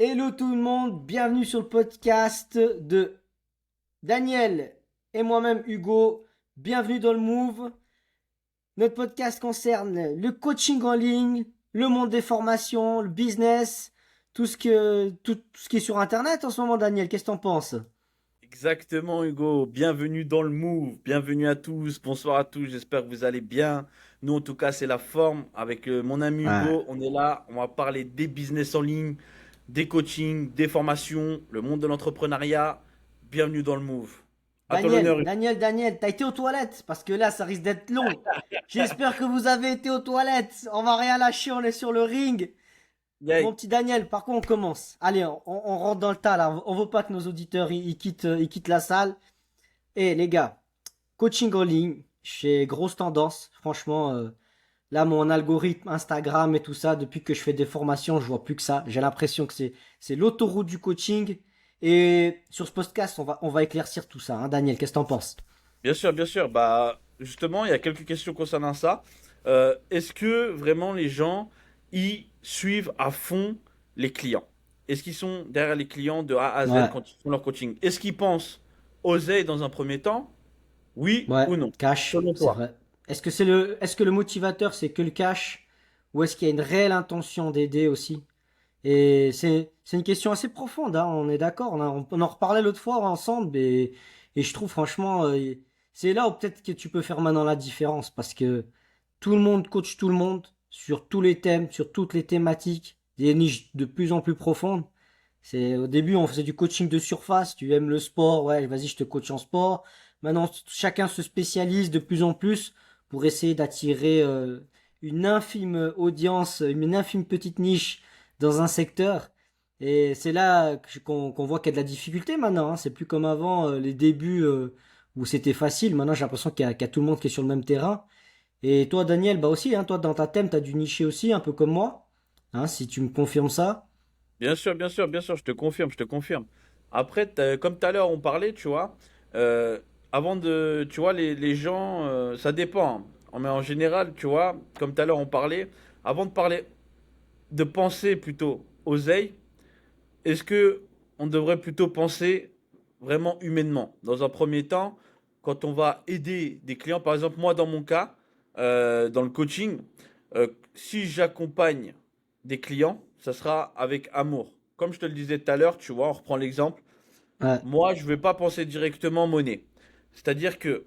Hello tout le monde, bienvenue sur le podcast de Daniel et moi-même Hugo. Bienvenue dans le Move. Notre podcast concerne le coaching en ligne, le monde des formations, le business, tout ce qui est sur Internet en ce moment. Daniel, qu'est-ce que t'en penses? Exactement, Hugo. Bienvenue dans le Move. Bienvenue à tous. Bonsoir à tous. J'espère que vous allez bien. Nous, en tout cas, c'est la forme. Avec mon ami Ouais. Hugo, on est là. On va parler des business en ligne, des coachings, des formations, le monde de l'entrepreneuriat. Bienvenue dans le Move. À toi Daniel, l'honneur, Hugo. Daniel, t'as été aux toilettes? Parce que là, ça risque d'être long. J'espère que vous avez été aux toilettes. On va rien lâcher, on est sur le ring. Mon Yay. petit Daniel, par contre, on commence. Allez, on rentre dans le tas là. On veut pas que nos auditeurs ils quittent la salle. Eh les gars, coaching en ligne, j'ai grosse tendance. Franchement, là, mon algorithme Instagram et tout ça, depuis que je fais des formations, je vois plus que ça. J'ai l'impression que c'est l'autoroute du coaching. Et sur ce podcast, on va éclaircir tout ça. Hein, Daniel, qu'est-ce que t'en penses? Bien sûr, bien sûr. Bah, justement, il y a quelques questions concernant ça. Est-ce que vraiment les gens y suivent à fond les clients? Est-ce qu'ils sont derrière les clients de A à Z Ouais, quand ils font leur coaching? Est-ce qu'ils pensent oser dans un premier temps? Oui ouais, ou non? cash, Selon c'est toi. vrai. Est-ce que le motivateur, c'est que le cash? Ou est-ce qu'il y a une réelle intention d'aider aussi? Et c'est une question assez profonde, hein, on est d'accord. On en reparlait l'autre fois ensemble et je trouve franchement, c'est là où peut-être que tu peux faire maintenant la différence parce que tout le monde coach tout le monde sur tous les thèmes, sur toutes les thématiques, des niches de plus en plus profondes. C'est au début on faisait du coaching de surface. Tu aimes le sport, ouais, vas-y, je te coach en sport. Maintenant, chacun se spécialise de plus en plus pour essayer d'attirer une infime audience, une infime petite niche dans un secteur. Et c'est là qu'on voit qu'il y a de la difficulté maintenant. Hein. C'est plus comme avant, les débuts où c'était facile. Maintenant, j'ai l'impression qu'il y a tout le monde qui est sur le même terrain. Et toi, Daniel, bah aussi, hein, toi, dans ta thème, t'as dû nicher aussi, un peu comme moi. Hein, si tu me confirmes ça. Bien sûr, bien sûr, bien sûr, je te confirme, je te confirme. Après, comme tout à l'heure on parlait, tu vois, euh, avant de, tu vois, les gens, ça dépend, hein. Mais en général, tu vois, comme tout à l'heure on parlait, avant de parler, de penser plutôt oseille, est-ce que on devrait plutôt penser vraiment humainement? Dans un premier temps, quand on va aider des clients, par exemple, moi dans mon cas, dans le coaching, si j'accompagne des clients, ça sera avec amour. Comme je te le disais tout à l'heure, tu vois, on reprend l'exemple. Ouais, Moi, je ne vais pas penser directement monnaie. C'est-à-dire que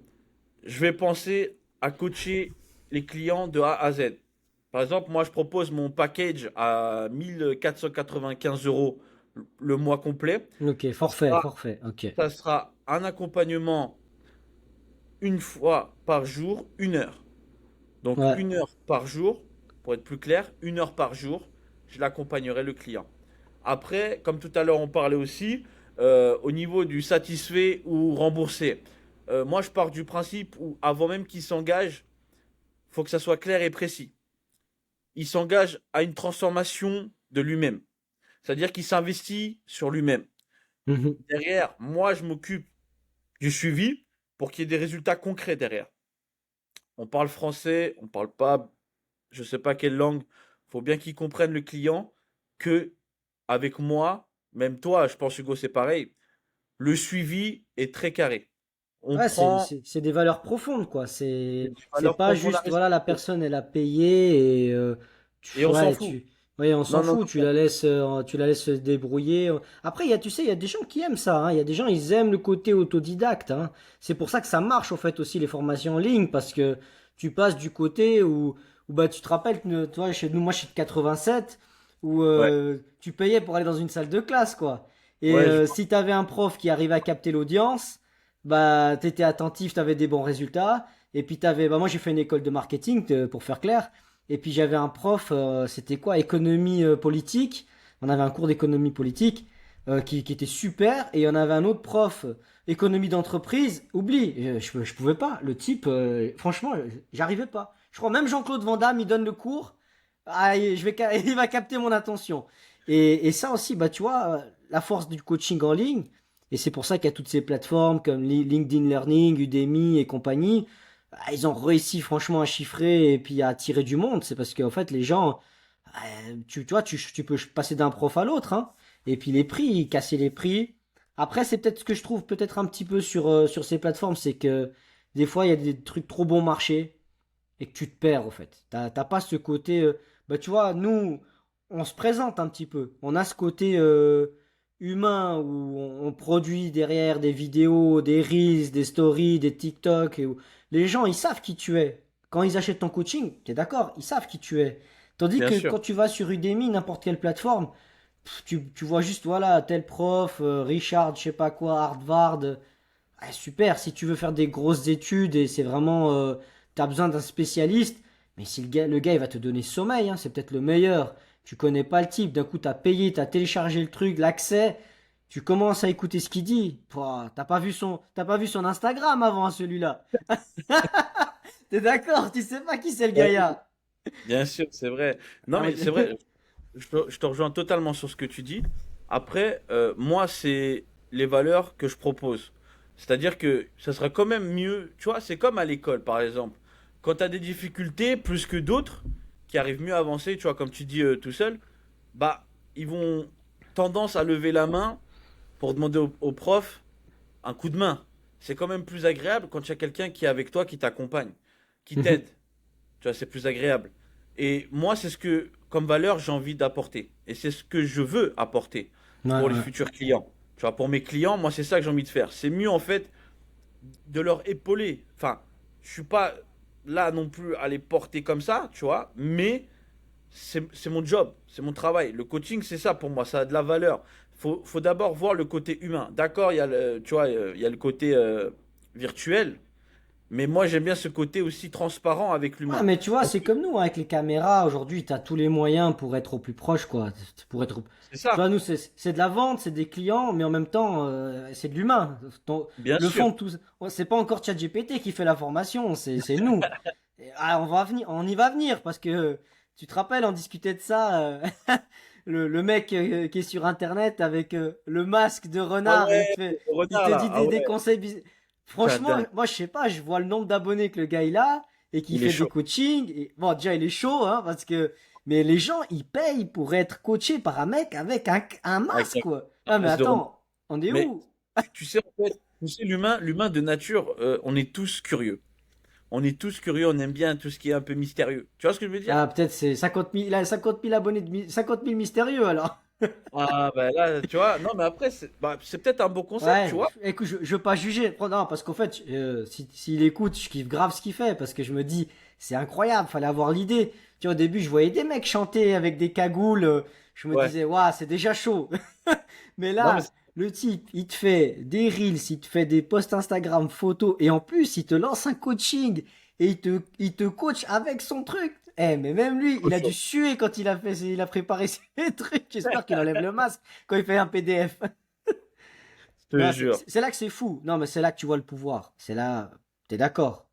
je vais penser à coacher les clients de A à Z. Par exemple, moi, je propose mon package à 1 495 € le mois complet. ok, Ça forfait, sera, forfait, ok. ça sera un accompagnement une fois par jour, 1 heure. Donc, Ouais. 1 heure par jour, pour être plus clair, 1 heure par jour, je l'accompagnerai le client. Après, comme tout à l'heure, on parlait aussi, au niveau du satisfait ou remboursé. Moi, je pars du principe où, avant même qu'il s'engage, il faut que ça soit clair et précis. Il s'engage à une transformation de lui-même. C'est-à-dire qu'il s'investit sur lui-même. Mhm. Derrière, moi, je m'occupe du suivi pour qu'il y ait des résultats concrets derrière. On parle français, on parle pas, je sais pas quelle langue. Faut bien qu'il comprenne le client que, avec moi, même toi, je pense Hugo, c'est pareil. Le suivi est très carré. On Ouais, prend c'est des valeurs profondes, quoi. des C'est valeurs pas profondes à juste, voilà, la respecter. personne, elle a payé et Et on s'en ouais, fout. ouais, on s'en Non, non, fout. non. Tu la laisses se débrouiller. Après, tu sais, il y a des gens qui aiment ça. Hein. Il y a des gens, ils aiment le côté autodidacte. Hein. C'est pour ça que ça marche, en fait, aussi les formations en ligne, parce que tu passes du côté où bah, tu te rappelles, toi, chez nous, moi, je suis de 87, où Ouais, tu payais pour aller dans une salle de classe, quoi. Et ouais, si t'avais un prof qui arrivait à capter l'audience, bah, t'étais attentif, t'avais des bons résultats. Et puis bah, moi j'ai fait une école de marketing pour faire clair. Et puis j'avais un prof, c'était quoi, économie politique. On avait un cours d'économie politique qui était super. Et on avait un autre prof, économie d'entreprise. Oublie, je pouvais pas. Le type, franchement, j'arrivais pas. Je crois même Jean-Claude Van Damme, il donne le cours. Ah, il va capter mon attention. Et ça aussi, bah, tu vois, la force du coaching en ligne, et c'est pour ça qu'il y a toutes ces plateformes comme LinkedIn Learning, Udemy et compagnie. Ils ont réussi franchement à chiffrer et puis à attirer du monde. C'est parce qu'en fait, les gens, Tu vois, tu peux passer d'un prof à l'autre, hein. Et puis les prix, casser les prix. Après, c'est peut-être ce que je trouve peut-être un petit peu sur ces plateformes, c'est que des fois, il y a des trucs trop bon marché et que tu te perds, au fait. T'as pas ce côté. Bah, tu vois, nous, on se présente un petit peu. On a ce côté humain où on produit derrière des vidéos, des Reels, des stories, des TikTok. Et où les gens, ils savent qui tu es. Quand ils achètent ton coaching, t'es d'accord, ils savent qui tu es. Tandis Bien que sûr. quand tu vas sur Udemy, n'importe quelle plateforme, tu vois juste, voilà, tel prof, Richard, je sais pas quoi, Harvard. Ah, super, si tu veux faire des grosses études et c'est vraiment, t'as besoin d'un spécialiste, mais si le gars il va te donner sommeil, hein, c'est peut-être le meilleur. Tu connais pas le type, d'un coup t'as payé, t'as téléchargé le truc, l'accès, tu commences à écouter ce qu'il dit. Pouah, t'as pas vu son Instagram avant, hein, celui-là. T'es d'accord, tu sais pas qui c'est le Ouais. gaillard. Bien sûr, c'est vrai. Non, Ah, mais c'est vrai, je te rejoins totalement sur ce que tu dis. Après, moi, c'est les valeurs que je propose. C'est-à-dire que ça sera quand même mieux, tu vois, c'est comme à l'école, par exemple. Quand tu as des difficultés plus que d'autres, qui arrivent mieux à avancer, tu vois, comme tu dis tout seul, bah, ils vont tendance à lever la main pour demander au prof un coup de main. C'est quand même plus agréable quand il y a quelqu'un qui est avec toi, qui t'accompagne, qui t'aide. Tu vois, c'est plus agréable. Et moi, c'est ce que, comme valeur, j'ai envie d'apporter. Et c'est ce que je veux apporter ouais, pour les ouais. futurs clients. Tu vois, pour mes clients, moi, c'est ça que j'ai envie de faire. C'est mieux, en fait, de leur épauler. Enfin, je suis pas là non plus à les porter comme ça, tu vois, mais c'est mon job, c'est mon travail. Le coaching, c'est ça pour moi, ça a de la valeur. Faut d'abord voir le côté humain. D'accord, il y a tu vois, il y a le côté virtuel, mais moi, j'aime bien ce côté aussi transparent avec Ouais, l'humain. mais tu vois, Parce c'est que comme nous, hein, avec les caméras. Aujourd'hui, tu as tous les moyens pour être au plus proche, quoi. c'est Tu ça, vois, nous, c'est de la vente, c'est des clients, mais en même temps, c'est de l'humain. bien Le fond sûr. de tout, ouais, c'est pas encore ChatGPT qui fait la formation, c'est nous. On y va venir, parce que tu te rappelles, on discutait de ça, le mec qui est sur Internet avec le masque de Ah renard, et ouais, le il renard te là, dit ah des ouais, conseils. putain, Franchement, dingue. moi, je sais pas, je vois le nombre d'abonnés que le gars il a et qui Il est fait des chaud. coachings. Et, bon, déjà, il est chaud, hein, mais les gens, ils payent pour être coachés par un mec avec un masque, Avec quoi. un Ah, mais masque de renard. attends, on est Mais où? tu sais, en fait, tu sais, l'humain de nature, on est tous curieux. On est tous curieux, on aime bien tout ce qui est un peu mystérieux. Tu vois ce que je veux dire? Ah, peut-être c'est 50 000, il a 50 000 abonnés, 50 000 mystérieux, alors. Ah, ben là, tu vois, non, mais après, c'est peut-être un bon concept, tu Ouais, vois? écoute, je veux pas juger. Non, parce qu'en fait, s'il écoute, je kiffe grave ce qu'il fait, parce que je me dis, c'est incroyable, fallait avoir l'idée. Tu vois, au début, je voyais des mecs chanter avec des cagoules, je me Ouais. disais, waouh, c'est déjà chaud. Mais Non, mais là, le type, il te fait des reels, il te fait des posts Instagram, photos, et en plus, il te lance un coaching, et il te coach avec son truc. Eh, mais même lui, trop il a dû chaud. suer quand il a préparé ses trucs. J'espère qu'il enlève le masque quand il fait un PDF. Je te Non, c'est jure. c'est- c'est là que c'est fou. Non, mais c'est là que tu vois le pouvoir. C'est là, t'es d'accord.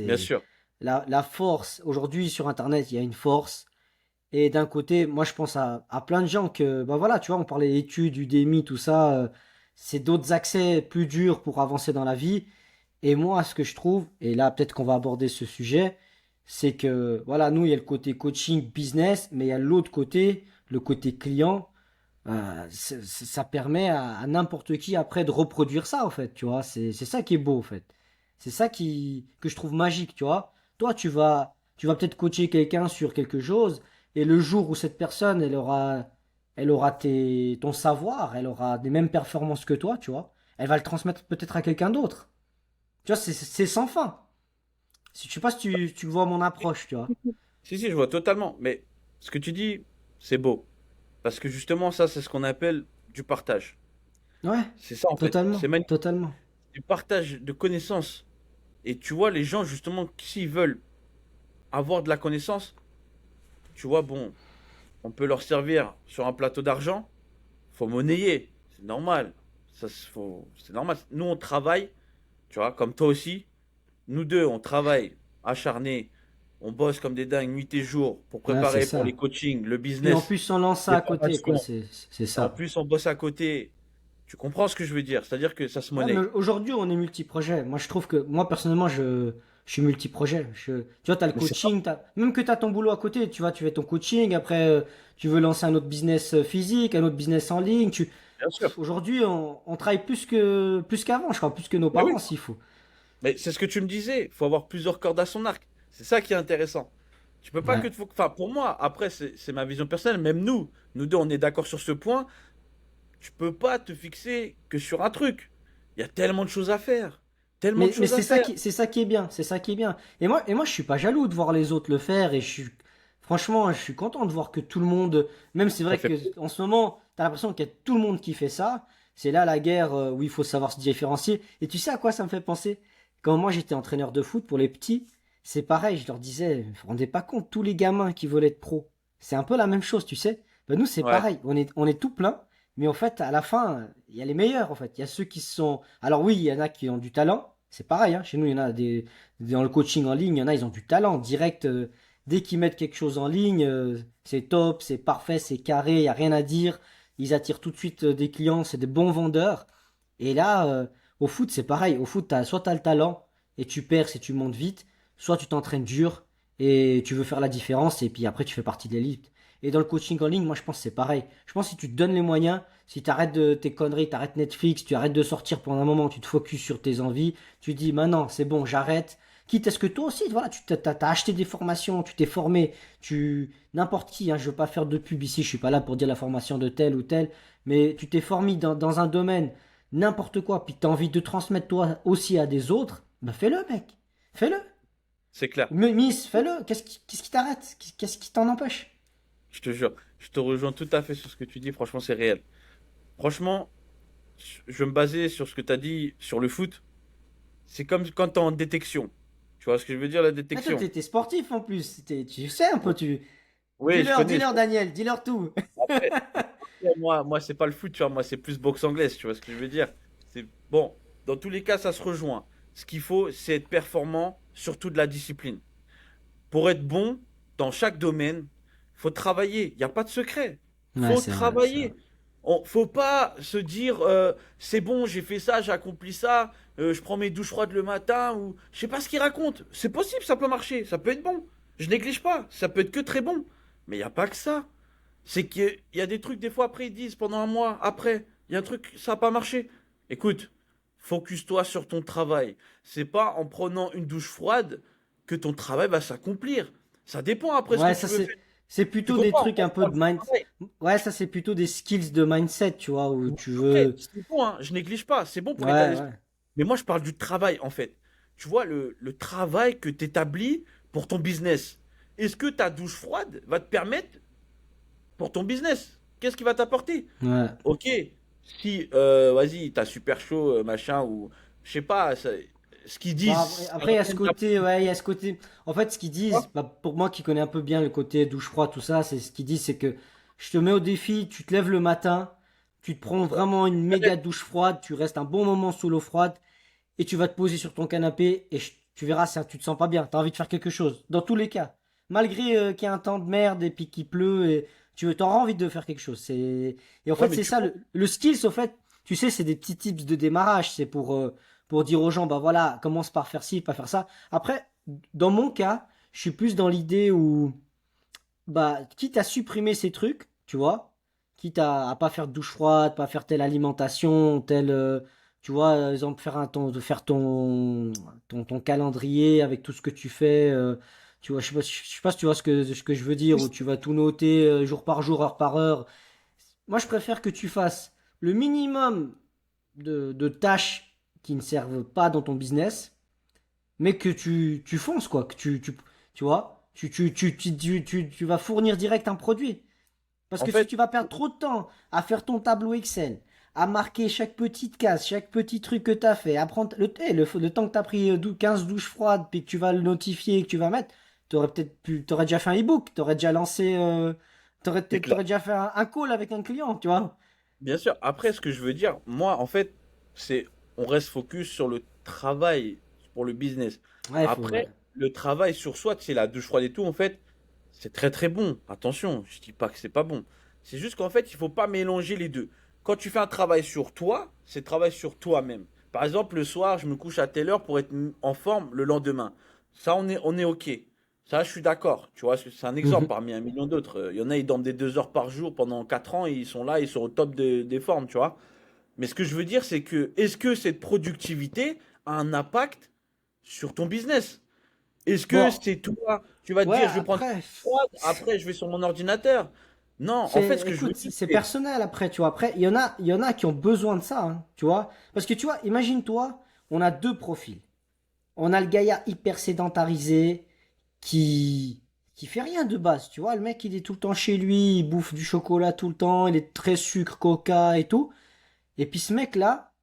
Bien C'est sûr. la force. Aujourd'hui, sur Internet, il y a une force. Et d'un côté, moi, je pense à plein de gens que, bah voilà, tu vois, on parlait d'études, Udemy, tout ça. C'est d'autres accès plus durs pour avancer dans la vie. Et moi, ce que je trouve, et là, peut-être qu'on va aborder ce sujet, c'est que, voilà, nous, il y a le côté coaching, business, mais il y a l'autre côté, le côté client. Ça permet à n'importe qui après de reproduire ça, en fait, tu vois. C'est ça qui est beau, en fait. C'est ça que je trouve magique, tu vois. Toi, tu vas peut-être coacher quelqu'un sur quelque chose, et le jour où cette personne, elle aura ton savoir, elle aura des mêmes performances que toi, tu vois, elle va le transmettre peut-être à quelqu'un d'autre. Tu vois, c'est sans fin. Je sais pas si tu vois mon approche, tu vois. Si, si, je vois totalement. Mais ce que tu dis, c'est beau. Parce que justement, ça, c'est ce qu'on appelle du partage. Ouais, C'est ça, en fait. C'est totalement, magnifique. totalement. Du partage de connaissances. Et tu vois, les gens, justement, s'ils veulent avoir de la connaissance, tu vois, bon, on peut leur servir sur un plateau d'argent, faut monnayer, c'est normal. C'est normal. Nous, on travaille, tu vois, comme toi aussi. Nous deux, on travaille acharné, on bosse comme des dingues nuit et jour pour Ouais, c'est préparer pour les ça. coachings, le Puis en business, plus, on lance ça les à côté, quoi. formations. C'est Et en ça. plus, on bosse à côté. Tu comprends ce que je veux dire? C'est-à-dire que ça se Ouais, mais monnaie. aujourd'hui, on est multi-projet. Moi, je trouve que, moi, personnellement, Je suis multi-projet. Tu vois, tu as le Mais c'est ça. coaching, même que tu as ton boulot à côté, tu vois, tu fais ton coaching, après, tu veux lancer un autre business physique, un autre business en ligne. Bien sûr. Aujourd'hui, on travaille plus qu'avant, je crois, plus que nos Mais parents, oui. s'il faut. Mais c'est ce que tu me disais. Il faut avoir plusieurs cordes à son arc. C'est ça qui est intéressant. Tu peux pas Ouais. que enfin, pour moi, après, c'est ma vision personnelle. Même nous deux, on est d'accord sur ce point. Tu peux pas te fixer que sur un truc. Il y a tellement de choses à faire. Tellement de Mais choses à faire. c'est ça qui est bien, c'est ça qui est bien. Et moi, je suis pas jaloux de voir les autres le faire franchement, je suis content de voir que tout le monde, même c'est Ça vrai fait que plaisir. en ce moment, t'as l'impression qu'il y a tout le monde qui fait ça. C'est là la guerre où il faut savoir se différencier. Et tu sais à quoi ça me fait penser? Quand moi j'étais entraîneur de foot pour les petits, c'est pareil, je leur disais, vous vous rendez pas compte, tous les gamins qui veulent être pro, c'est un peu la même chose, tu sais. Ben nous c'est Ouais. pareil, on est tout plein, mais en fait à la fin, il y a les meilleurs en fait. Il y a ceux qui sont, alors oui, il y en a qui ont du talent. C'est pareil, hein. Chez nous, il y en a dans le coaching en ligne, il y en a, ils ont du talent. Direct, dès qu'ils mettent quelque chose en ligne, c'est top, c'est parfait, c'est carré, il n'y a rien à dire. Ils attirent tout de suite des clients, c'est des bons vendeurs. Et là, au foot, c'est pareil. Au foot, soit tu as le talent et tu perds si tu montes vite, soit tu t'entraînes dur et tu veux faire la différence et puis après tu fais partie de l'élite. Et dans le coaching en ligne, moi je pense que c'est pareil. Je pense que si tu te donnes les moyens, si tu arrêtes de tes conneries, tu arrêtes Netflix, tu arrêtes de sortir pendant un moment, tu te focuses sur tes envies, tu dis maintenant c'est bon, j'arrête. Quitte à ce que toi aussi, voilà, t'as acheté des formations, tu t'es formé, n'importe qui, hein, je veux pas faire de pub ici, je suis pas là pour dire la formation de tel ou tel, mais tu t'es formé dans un domaine, n'importe quoi, puis tu as envie de transmettre toi aussi à des autres, bah fais-le, mec. Fais-le. C'est clair. Miss, fais-le. Qu'est-ce qui t'arrête? Qu'est-ce qui t'en empêche? Je te jure. Je te rejoins tout à fait sur ce que tu dis. Franchement, c'est réel. Franchement, je vais me baser sur ce que tu as dit sur le foot. C'est comme quand tu es en détection. Tu vois ce que je veux dire, la Ah, toi, détection? t'es sportif en plus. Tu sais un peu, Oui, je connais. Dis-leur, Daniel, dis-leur tout. Après, moi c'est pas le foot, tu vois. Moi, c'est plus boxe anglaise, tu vois ce que je veux dire? C'est bon. Dans tous les cas, ça se rejoint. Ce qu'il faut, c'est être performant, surtout de la discipline. Pour être bon dans chaque domaine, faut travailler. Il n'y a pas de secret. Ouais, Faut c'est vrai, c'est vrai. travailler. Faut pas se dire c'est bon, j'ai fait ça, j'ai accompli ça, je prends mes douches froides le matin ou je sais pas ce qu'ils racontent. C'est possible, ça peut marcher, ça peut être bon. Je néglige pas, ça peut être que très bon. Mais il n'y a pas que ça. C'est qu'il y a des trucs, des fois, après, ils disent pendant un mois, après, il y a un truc, ça n'a pas marché. Écoute, focus-toi sur ton travail. C'est pas en prenant une douche froide que ton travail va s'accomplir. Ça dépend après ce que Ouais, tu ça veux faire. c'est Tu plutôt des comprends? trucs un On peu parle de du mind. travail. Ouais, ça c'est plutôt des skills de mindset, tu vois, où Oui, tu ok, veux. c'est bon, hein, je néglige pas, c'est bon pour l'état Ouais, d'esprit. ouais. Mais moi, je parle du travail, en fait. Tu vois, le travail que tu établis pour ton business. Est-ce que ta douche froide va te permettre pour ton business? Qu'est-ce qui va t'apporter? Ouais. Ok, si, vas-y, t'as super chaud, machin, ou je sais pas, ce qu'ils Bon, disent, ça après, il y a ce ramène côté, ouais, il y a ce côté. En fait, ce qu'ils disent, bah, pour moi qui connais un peu bien le côté douche froide, tout ça, c'est ce qu'ils disent, c'est que je te mets au défi, tu te lèves le matin, tu te prends vraiment une méga douche froide, tu restes un bon moment sous l'eau froide, et tu vas te poser sur ton canapé, et tu verras, ça, tu te sens pas bien, t'as envie de faire quelque chose. Dans tous les cas. Malgré qu'il y a un temps de merde et puis qu'il pleut, et t'auras envie de faire quelque chose. Et en Ouais, fait, mais c'est tu ça, vois, le skills, au fait, tu sais, c'est des petits tips de démarrage, c'est pour dire aux gens, bah voilà, commence par faire ci, pas faire ça. Après, dans mon cas, je suis plus dans l'idée où, bah, quitte à supprimer ces trucs, tu vois, quitte à pas faire de douche froide, pas faire telle alimentation, tu vois, exemple, de faire ton calendrier avec tout ce que tu fais, tu vois, je sais pas si tu vois ce que je veux dire, où tu vas tout noter jour par jour, heure par heure. Moi, je préfère que tu fasses le minimum de tâches qui ne servent pas dans ton business, mais que tu fonces, quoi. Que tu vois, tu vas fournir direct un produit. Parce en que si fait, tu vas perdre trop de temps à faire ton tableau Excel, à marquer chaque petite case, chaque petit truc que tu as fait, à prendre le temps que tu as pris 15 douches froides, puis que tu vas le notifier et que tu vas mettre, t'aurais déjà fait un e-book, t'aurais déjà lancé, c'est clair. t'aurais déjà fait un call avec un client, tu vois. Bien sûr, après, ce que je veux dire, moi, en fait, c'est, on reste focus sur le travail pour le business. Ouais, Après, ouais. le travail sur soi, tu sais, la douche froide et tout, en fait, c'est très très bon. Attention, je dis pas que c'est pas bon. C'est juste qu'en fait, il faut pas mélanger les deux. Quand tu fais un travail sur toi, c'est travail sur toi-même. Par exemple, le soir, je me couche à telle heure pour être en forme le lendemain. Ça, on est OK. Ça, je suis d'accord. Tu vois, c'est un exemple Mhm. parmi un million d'autres. Il y en a, ils dorment des 2 heures par jour pendant 4 ans et ils sont là, ils sont au top des formes, tu vois. Mais ce que je veux dire, c'est que est-ce que cette productivité a un impact sur ton business? Est-ce que Bon, c'est toi, tu vas te ouais, dire, je vais prendre après, froide, après je vais sur mon ordinateur? Non, en fait, ce que je veux écoute, dire, c'est c'est. personnel après, tu vois. Après, il y en a qui ont besoin de ça, hein, tu vois. Parce que tu vois, imagine-toi, on a deux profils. On a le gaillard hyper sédentarisé qui, qui fait rien de base, tu vois. Le mec, il est tout le temps chez lui, il bouffe du chocolat tout le temps, il est très sucre, coca et tout. Et puis ce mec-là,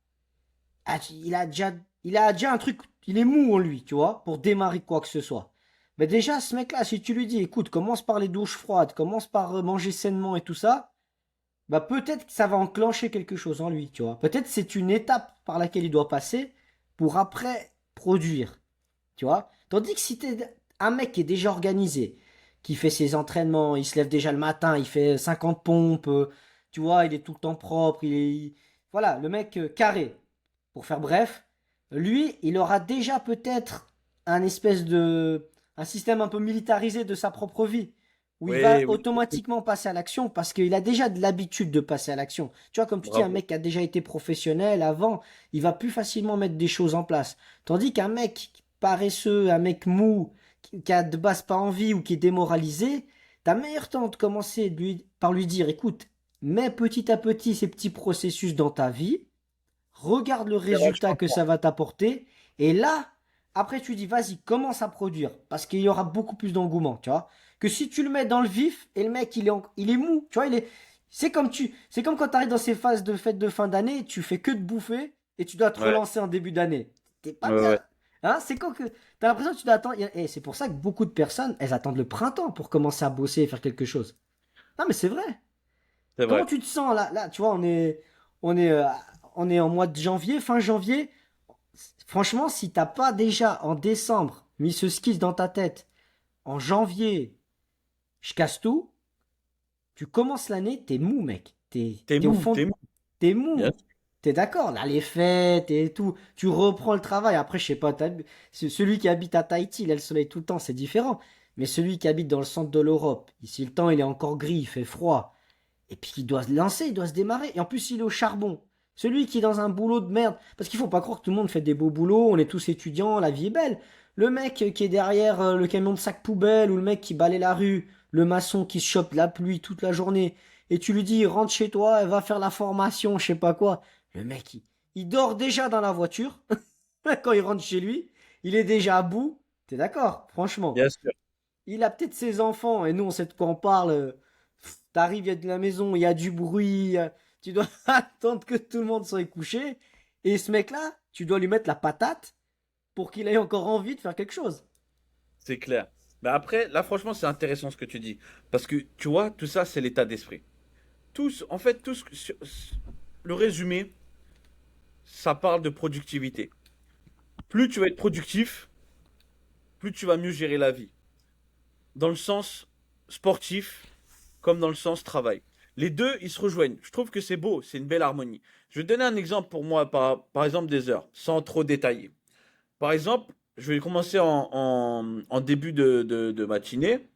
ah, il a déjà un truc, il est mou en lui, tu vois, pour démarrer quoi que ce soit. Mais déjà, ce mec-là, si tu lui dis, écoute, commence par les douches froides, commence par manger sainement et tout ça, bah peut-être que ça va enclencher quelque chose en lui, tu vois. Peut-être c'est une étape par laquelle il doit passer pour après produire, tu vois. Tandis que si t'es un mec qui est déjà organisé, qui fait ses entraînements, il se lève déjà le matin, il fait 50 pompes, tu vois, il est tout le temps propre, voilà, le mec carré. Pour faire bref, lui, il aura déjà peut-être un espèce de, un système un peu militarisé de sa propre vie, où il va Oui, oui, automatiquement passer à l'action parce qu'il a déjà de l'habitude de passer à l'action. Tu vois, comme tu dis, un bravo. mec qui a déjà été professionnel avant, il va plus facilement mettre des choses en place. Tandis qu'un mec paresseux, un mec mou, qui a de base pas envie ou qui est démoralisé, t'as meilleur temps de commencer par lui dire, écoute, mets petit à petit ces petits processus dans ta vie, regarde le C'est résultat vachement que fort. ça va t'apporter, et là, après tu dis, vas-y, commence à produire, parce qu'il y aura beaucoup plus d'engouement, tu vois, que si tu le mets dans le vif, et le mec, il est mou, tu vois, c'est comme quand tu arrives dans ces phases de fête de fin d'année, tu fais que de bouffer, et tu dois te Ouais, relancer en début d'année. T'es pas ouais, bien. ouais. Hein, c'est quand que t'as l'impression que tu dois attendre. Et c'est pour ça que beaucoup de personnes, elles attendent le printemps pour commencer à bosser et faire quelque chose. Non, mais c'est vrai. C'est Comment vrai. tu te sens là? Là, tu vois, on est, euh, on est en mois de janvier, fin janvier. Franchement, si t'as pas déjà en décembre mis ce skill dans ta tête, en janvier, je casse tout, tu commences l'année, t'es mou, mec. T'es T'es au mou, t'es fond, mou. t'es Bien mou. sûr. T'es d'accord? Là, les fêtes et tout. Tu reprends le travail. Après, je sais pas, celui qui habite à Tahiti, il a le soleil tout le temps, c'est différent. Mais celui qui habite dans le centre de l'Europe, ici, le temps, il est encore gris, il fait froid. Et puis il doit se lancer, il doit se démarrer. Et en plus, il est au charbon. Celui qui est dans un boulot de merde. Parce qu'il faut pas croire que tout le monde fait des beaux boulots, on est tous étudiants, la vie est belle. Le mec qui est derrière le camion de sac poubelle, ou le mec qui balaye la rue, le maçon qui se chope la pluie toute la journée, et tu lui dis, rentre chez toi, va faire la formation, je sais pas quoi. Le mec, il dort déjà dans la voiture. Quand il rentre chez lui, il est déjà à bout. T'es d'accord, franchement. Bien sûr. Il a peut-être ses enfants, et nous, on sait de quoi on parle. T'arrives, il y a de la maison, il y a du bruit. Tu dois attendre que tout le monde soit couché. Et ce mec-là, tu dois lui mettre la patate pour qu'il ait encore envie de faire quelque chose. C'est clair. Mais après, là, franchement, c'est intéressant ce que tu dis. Parce que, tu vois, tout ça, c'est l'état d'esprit. Tous, en fait, le résumé, ça parle de productivité. Plus tu vas être productif, plus tu vas mieux gérer la vie. Dans le sens sportif, comme dans le sens travail. Les deux, ils se rejoignent. Je trouve que c'est beau, c'est une belle harmonie. Je vais te donner un exemple pour moi, par exemple des heures, sans trop détailler. Par exemple, je vais commencer en début de matinée.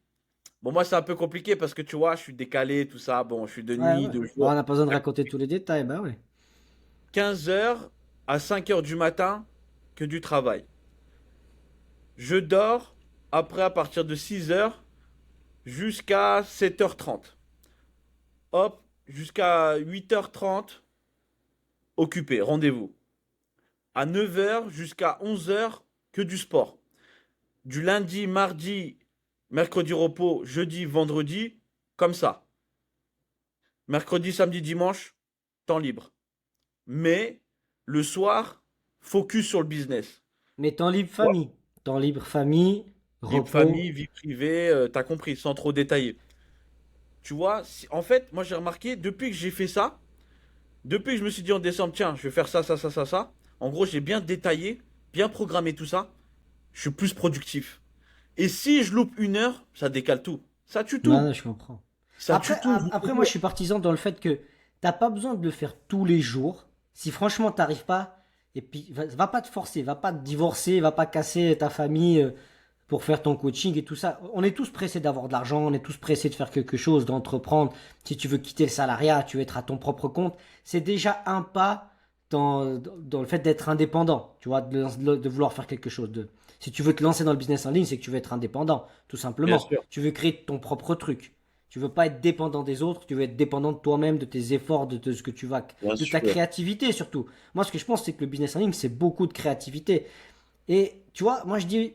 Bon, moi, c'est un peu compliqué parce que tu vois, je suis décalé, tout ça. Bon, je suis de Ouais, nuit, ouais. de Bon, jour. on n'a pas besoin de raconter tous les détails, bah ouais. 15 heures à 5 heures du matin que du travail. Je dors après à partir de 6 heures jusqu'à 7h30. Hop, jusqu'à 8h30, occupé, rendez-vous. À 9 heures jusqu'à 11 heures, que du sport. Du lundi, mardi, mercredi repos, jeudi, vendredi, comme ça. Mercredi, samedi, dimanche, temps libre. Mais le soir, focus sur le business. Mais temps libre Ouais. famille. Temps libre famille, Vie repos. famille, vie privée, t'as compris, sans trop détailler. Tu vois, en fait, moi j'ai remarqué, depuis que j'ai fait ça, depuis que je me suis dit en décembre, tiens, je vais faire ça, ça, ça, ça, ça, en gros, j'ai bien détaillé, bien programmé tout ça, je suis plus productif. Et si je loupe une heure, ça décale tout. Ça tue Non, tout. non, je comprends. Ça tue tout, je veux te Après, moi, dire. je suis partisan dans le fait que t'as pas besoin de le faire tous les jours. Si franchement t'arrives pas, et puis va pas te forcer, va pas te divorcer, va pas casser ta famille. pour faire ton coaching et tout ça. On est tous pressés d'avoir de l'argent, on est tous pressés de faire quelque chose, d'entreprendre. Si tu veux quitter le salariat, tu veux être à ton propre compte. C'est déjà un pas dans le fait d'être indépendant, tu vois, de vouloir faire quelque chose. Si tu veux te lancer dans le business en ligne, c'est que tu veux être indépendant, tout Bien simplement. sûr, Tu veux créer ton propre truc. Tu veux pas être dépendant des autres, tu veux être dépendant de toi-même, de tes efforts, de ce que tu vas, bien de ta sûr. créativité surtout. Moi, ce que je pense, c'est que le business en ligne, c'est beaucoup de créativité. Et tu vois, moi je dis,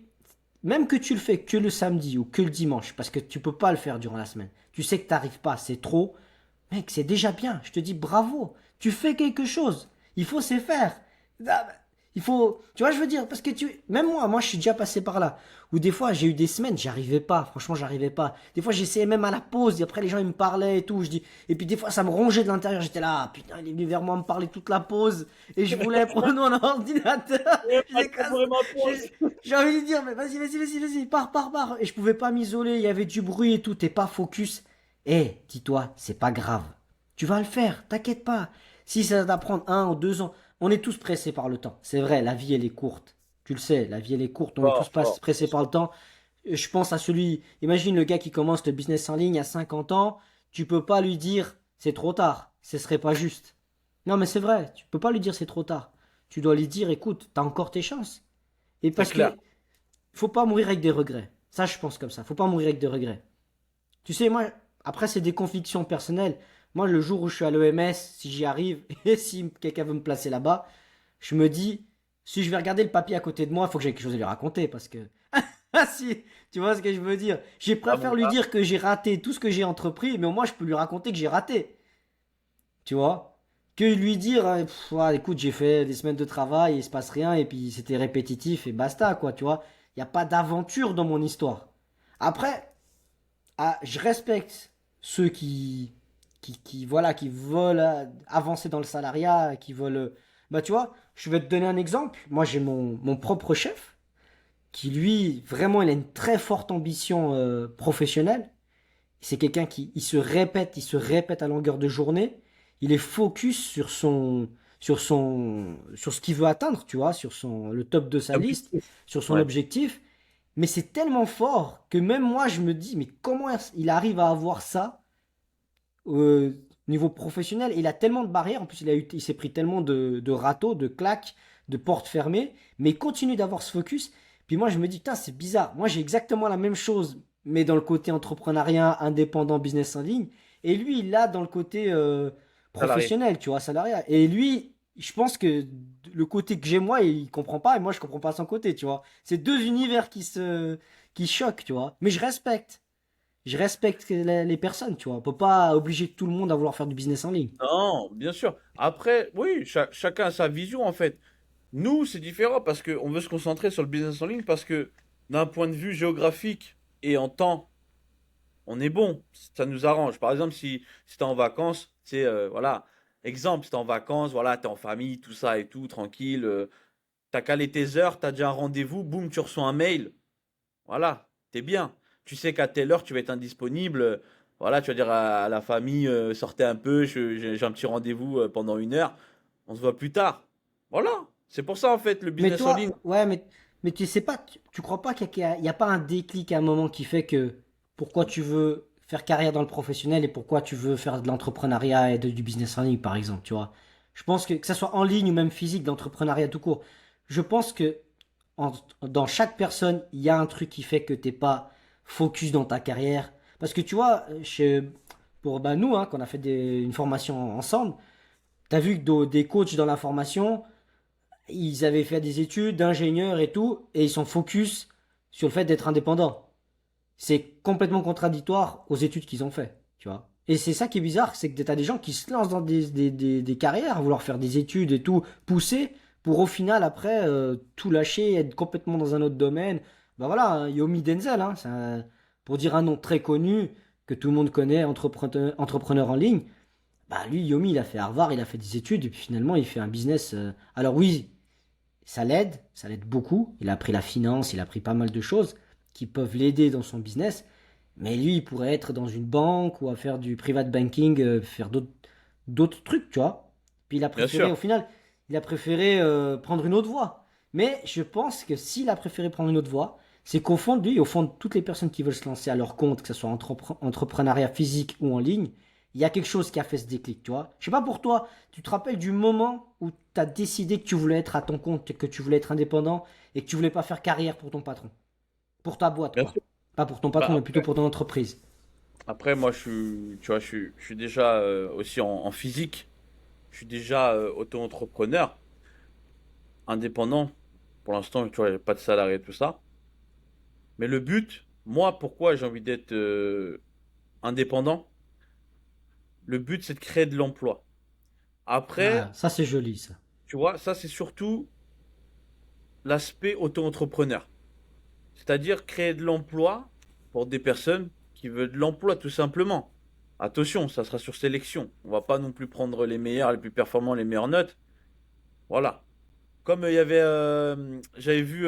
même que tu le fais que le samedi ou que le dimanche, parce que tu peux pas le faire durant la semaine, tu sais que tu n'arrives pas, c'est trop, mec, c'est déjà bien. Je te dis bravo, tu fais quelque chose. Il faut se faire. Ah, il faut, tu vois, je veux dire, parce que même moi, je suis déjà passé par là. Où des fois, j'ai eu des semaines, j'arrivais pas. Franchement, j'arrivais pas. Des fois, j'essayais même à la pause. Et après, les gens, ils me parlaient et tout. Et puis des fois, ça me rongeait de l'intérieur. J'étais là, ah, putain, il est venu vers moi me parler toute la pause. Et je voulais prendre mon ordinateur. Ouais, Je pas disais, de pour ma pause. j'ai envie de dire, mais vas-y, pars. Et je pouvais pas m'isoler. Il y avait du bruit et tout. T'es pas focus. Eh, dis-toi, c'est pas grave. Tu vas le faire, t'inquiète pas. Si ça va prendre 1 ou 2 ans, on est tous pressés par le temps. C'est vrai, la vie elle est courte. Tu le sais, la vie elle est courte, on est tous Fort, pas fort. pressés par le temps. Je pense à imagine le gars qui commence le business en ligne à 50 ans, tu peux pas lui dire c'est trop tard, ce serait pas juste. Non mais c'est vrai, tu peux pas lui dire c'est trop tard. Tu dois lui dire écoute, t'as encore tes chances. Et C'est parce clair. que faut pas mourir avec des regrets. Ça je pense comme ça, faut pas mourir avec des regrets. Tu sais, moi, après, c'est des convictions personnelles. Moi, le jour où je suis à l'EMS, si j'y arrive, et si quelqu'un veut me placer là-bas, je me dis, si je vais regarder le papier à côté de moi, il faut que j'ai quelque chose à lui raconter, parce que... Ah si, tu vois ce que je veux dire. Je Ah, préfère lui dire que j'ai raté tout ce que j'ai entrepris, mais au moins, je peux lui raconter que j'ai raté, tu vois. Que lui dire, ouais, écoute, j'ai fait des semaines de travail, il se passe rien, et puis c'était répétitif, et basta, quoi, tu vois. Il n'y a pas d'aventure dans mon histoire. Après, je respecte ceux voilà, qui veulent avancer dans le salariat, qui veulent. Bah, tu vois, je vais te donner un exemple. Moi, j'ai mon propre chef, qui lui, vraiment, il a une très forte ambition professionnelle. C'est quelqu'un qui il se répète à longueur de journée. Il est focus sur ce qu'il veut atteindre, tu vois, le top de sa liste, objectif. sur son Ouais. objectif. Mais c'est tellement fort que même moi, je me dis, mais comment il arrive à avoir ça au niveau professionnel? Il a tellement de barrières. En plus, il s'est pris tellement de râteaux, de claques, de portes fermées. Mais il continue d'avoir ce focus. Puis moi, je me dis, putain, c'est bizarre. Moi, j'ai exactement la même chose, mais dans le côté entrepreneuriat, indépendant, business en ligne. Et lui, il l'a dans le côté Salarié. professionnel, tu vois, salariat. Et lui, je pense que le côté que j'ai moi, il comprend pas. Et moi, je comprends pas son côté, tu vois. C'est deux univers qui choquent, tu vois. Mais je respecte les personnes, tu vois. On peut pas obliger tout le monde à vouloir faire du business en ligne. Non, bien sûr. Après, oui, chacun a sa vision en fait. Nous, c'est différent parce qu'on veut se concentrer sur le business en ligne parce que d'un point de vue géographique et en temps, on est bon. Ça nous arrange. Par exemple, si tu es en vacances, c'est voilà, exemple, si tu es en vacances, voilà, tu es en famille, tout ça et tout, tranquille, tu as calé tes heures, tu as déjà un rendez-vous, boum, tu reçois un mail. Voilà, t'es bien. Tu sais qu'à telle heure, tu vas être indisponible. Voilà, tu vas dire à la famille, sortez un peu, j'ai un petit rendez-vous pendant 1 heure. On se voit plus tard. Voilà, c'est pour ça en fait, le Mais business en ligne. toi, ouais, mais tu sais pas, tu crois pas qu'il y a pas un déclic à un moment qui fait que pourquoi tu veux faire carrière dans le professionnel et pourquoi tu veux faire de l'entrepreneuriat et du business en ligne, par exemple, tu vois. Je pense que ça soit en ligne ou même physique, d'entrepreneuriat tout court. Je pense que dans chaque personne, il y a un truc qui fait que t'es pas focus dans ta carrière. Parce que tu vois, pour bah, nous, hein, qu'on a fait une formation ensemble, t'as vu que des coachs dans la formation, ils avaient fait des études d'ingénieurs et tout, et ils sont focus sur le fait d'être indépendants. C'est complètement contradictoire aux études qu'ils ont fait, tu vois. Et c'est ça qui est bizarre, c'est que t'as des gens qui se lancent dans des carrières, à vouloir faire des études et tout, pousser, pour au final, après, tout lâcher, être complètement dans un autre domaine. Ben voilà, hein, Yomi Denzel, hein, pour dire un nom très connu, que tout le monde connaît, entrepreneur en ligne. Bah lui, Yomi, il a fait Harvard, il a fait des études, et puis finalement, il fait un business. Alors oui, ça l'aide beaucoup. Il a appris la finance, il a appris pas mal de choses qui peuvent l'aider dans son business. Mais lui, il pourrait être dans une banque ou à faire du private banking, faire d'autres trucs, tu vois. Puis il a Bien préféré, sûr. au final, il a préféré prendre une autre voie. Mais je pense que s'il a préféré prendre une autre voie, c'est qu'au fond de lui, au fond de toutes les personnes qui veulent se lancer à leur compte, que ce soit entrepreneuriat physique ou en ligne, il y a quelque chose qui a fait ce déclic, tu vois. Je sais pas pour toi, tu te rappelles du moment où tu as décidé que tu voulais être à ton compte, que tu voulais être indépendant et que tu voulais pas faire carrière pour ton patron, pour ta boîte, Bien quoi. sûr. Pas pour ton Bah, patron, mais plutôt après, pour ton entreprise. après, moi, tu vois, je suis déjà aussi en physique. Je suis déjà auto-entrepreneur, indépendant. Pour l'instant, tu vois, j'ai pas de salarié, tout ça. Mais le but, moi, pourquoi j'ai envie d'être indépendant? Le but, c'est de créer de l'emploi. Après, Ah, ça c'est joli, ça. tu vois, ça, c'est surtout l'aspect auto-entrepreneur. C'est-à-dire créer de l'emploi pour des personnes qui veulent de l'emploi, tout simplement. Attention, ça sera sur sélection. On va pas non plus prendre les meilleurs, les plus performants, les meilleures notes. Voilà. Comme il y avait, j'avais vu